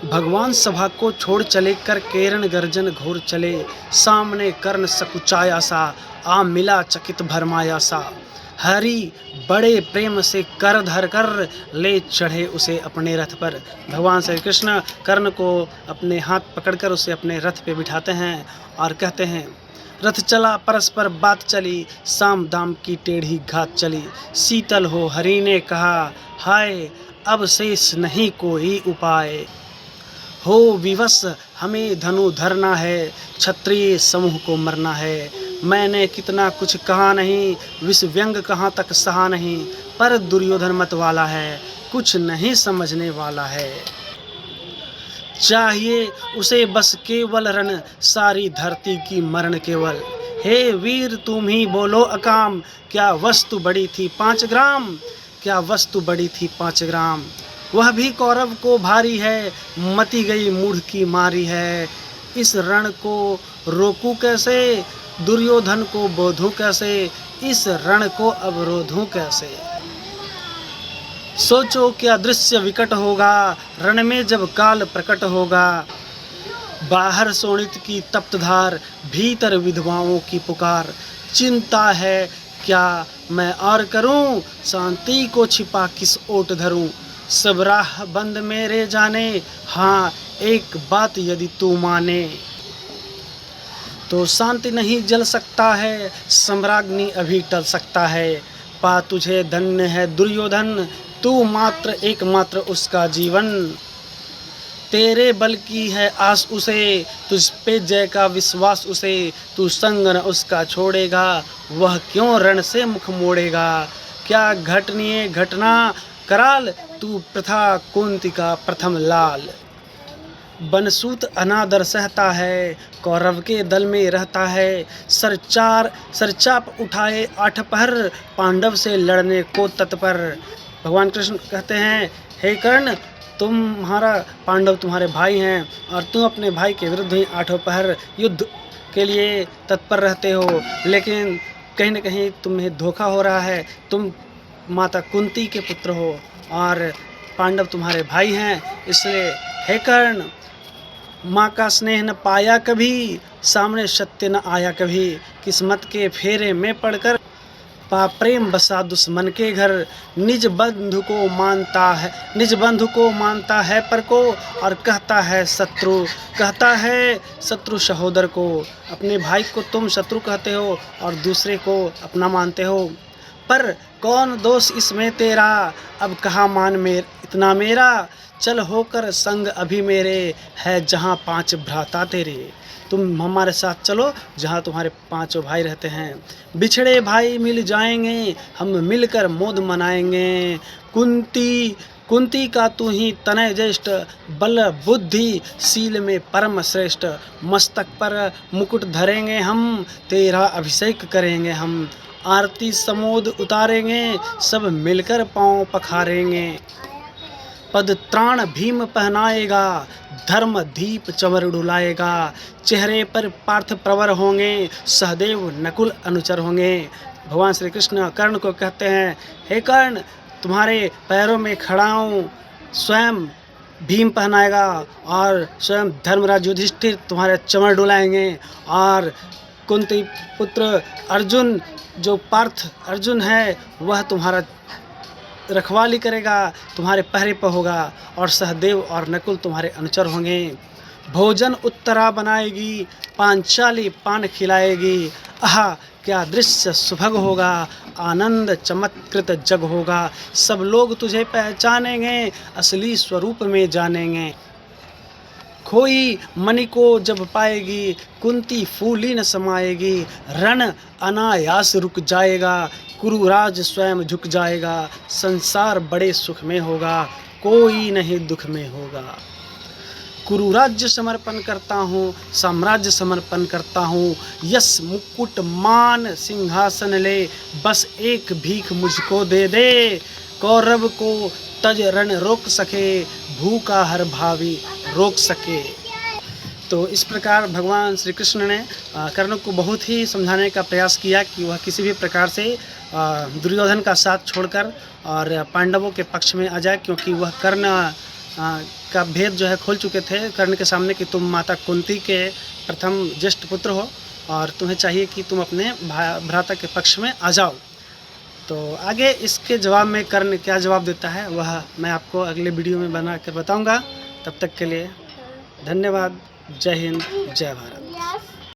भगवान सभा को छोड़ चले कर केरण गर्जन घोर चले, सामने कर्ण सकुचाया सा, आ मिला चकित भरमाया सा। हरि बड़े प्रेम से कर धर कर ले चढ़े उसे अपने रथ पर। भगवान श्री कृष्ण कर्ण को अपने हाथ पकड़कर उसे अपने रथ पे बिठाते हैं और कहते हैं, रथ चला परस्पर बात चली, साम दाम की टेढ़ी घात चली। शीतल हो हरि ने कहा, हाय अब शेष नहीं कोई उपाय। हो विवश हमें धनु धरना है, क्षत्रिय समूह को मरना है। मैंने कितना कुछ कहा नहीं, विष व्यंग कहाँ तक सहा नहीं। पर दुर्योधन मत वाला है, कुछ नहीं समझने वाला है। चाहिए उसे बस केवल रण, सारी धरती की मरण केवल। हे वीर तुम ही बोलो अकाम, क्या वस्तु बड़ी थी 5 ग्राम, क्या वस्तु बड़ी थी 5 ग्राम। वह भी कौरव को भारी है, मती गई मूढ़ की मारी है। इस रण को रोकूं कैसे, दुर्योधन को बोधूं कैसे, इस रण को अवरोधूं कैसे। सोचो क्या दृश्य विकट होगा, रण में जब काल प्रकट होगा। बाहर शोणित की तप्त धार, भीतर विधवाओं की पुकार। चिंता है क्या मैं और करूं, शांति को छिपा किस ओट धरूं। सब राह बंद मेरे जाने, हाँ एक बात यदि तू माने। तो शांति नहीं जल सकता है, सम्राज्ञी अभी टल सकता है। पा तुझे धन्य है दुर्योधन, तू मात्र एकमात्र उसका जीवन। तेरे बल की है आस उसे, तुझ पे जय का विश्वास उसे। तू संग न उसका छोड़ेगा, वह क्यों रण से मुख मोड़ेगा। क्या घटनीय घटना कराल, तू प्रथा कुंती का प्रथम लाल। बनसूत अनादर सहता है, कौरव के दल में रहता है। सरचाप उठाए 8 पहर, पांडव से लड़ने को तत्पर। भगवान कृष्ण कहते हैं, हे कर्ण तुम्हारा पांडव तुम्हारे भाई हैं और तुम अपने भाई के विरुद्ध ही 8 पहर युद्ध के लिए तत्पर रहते हो। लेकिन कहीं न कहीं तुम्हें धोखा हो रहा है। तुम माता कुंती के पुत्र हो और पांडव तुम्हारे भाई हैं। इसलिए हे कर्ण, माँ का स्नेह न पाया कभी, सामने सत्य न आया कभी। किस्मत के फेरे में पड़कर पा प्रेम बसा दुश्मन के घर। निज बंधु को मानता है पर को, और कहता है शत्रु सहोदर को। अपने भाई को तुम शत्रु कहते हो और दूसरे को अपना मानते हो। पर कौन दोष इसमें तेरा, अब कहाँ मान इतना मेरा। चल होकर संग अभी मेरे, है जहाँ 5 भ्राता तेरे। तुम हमारे साथ चलो जहाँ तुम्हारे 5 भाई रहते हैं। बिछड़े भाई मिल जाएंगे, हम मिलकर मोद मनाएंगे। कुंती का तू ही तनय ज्येष्ठ, बल बुद्धि शील में परम श्रेष्ठ। मस्तक पर मुकुट धरेंगे हम, तेरा अभिषेक करेंगे हम। आरती समोद उतारेंगे, सब मिलकर पांव पखारेंगे। पद त्राण भीम पहनाएगा, धर्म दीप चंवर डुलाएगा। चेहरे पर पार्थ प्रवर होंगे, सहदेव नकुल अनुचर होंगे। भगवान श्री कृष्ण कर्ण को कहते हैं, हे कर्ण तुम्हारे पैरों में खड़ा हूँ। स्वयं भीम पहनाएगा और स्वयं धर्मराज युधिष्ठिर तुम्हारे चंवर डुलाएंगे। और कुंती पुत्र अर्जुन, जो पार्थ अर्जुन है, वह तुम्हारा रखवाली करेगा, तुम्हारे पहरे पर होगा। और सहदेव और नकुल तुम्हारे अनुचर होंगे। भोजन उत्तरा बनाएगी, पांचाली पान खिलाएगी। आहा क्या दृश्य सुभग होगा, आनंद चमत्कृत जग होगा। सब लोग तुझे पहचानेंगे, असली स्वरूप में जानेंगे। खोई मणि को जब पाएगी, कुंती फूली न समाएगी। रण अनायास रुक जाएगा, कुरुराज स्वयं झुक जाएगा। संसार बड़े सुख में होगा, कोई नहीं दुख में होगा। कुरुराज्य समर्पण करता हूँ, साम्राज्य समर्पण करता हूँ। यश मुकुट मान सिंहासन ले, बस एक भीख मुझको दे दे। कौरव को तज रण रोक सके, भूखा हर भावी रोक सके। तो इस प्रकार भगवान श्री कृष्ण ने कर्ण को बहुत ही समझाने का प्रयास किया कि वह किसी भी प्रकार से दुर्योधन का साथ छोड़कर और पांडवों के पक्ष में आ जाए, क्योंकि वह कर्ण का भेद जो है खोल चुके थे कर्ण के सामने कि तुम माता कुंती के प्रथम ज्येष्ठ पुत्र हो और तुम्हें चाहिए कि तुम अपने भ्राता के पक्ष में आ जाओ। तो आगे इसके जवाब में कर्ण क्या जवाब देता है वह मैं आपको अगले वीडियो में बना कर बताऊँगा। तब तक के लिए धन्यवाद। जय हिंद, जय भारत।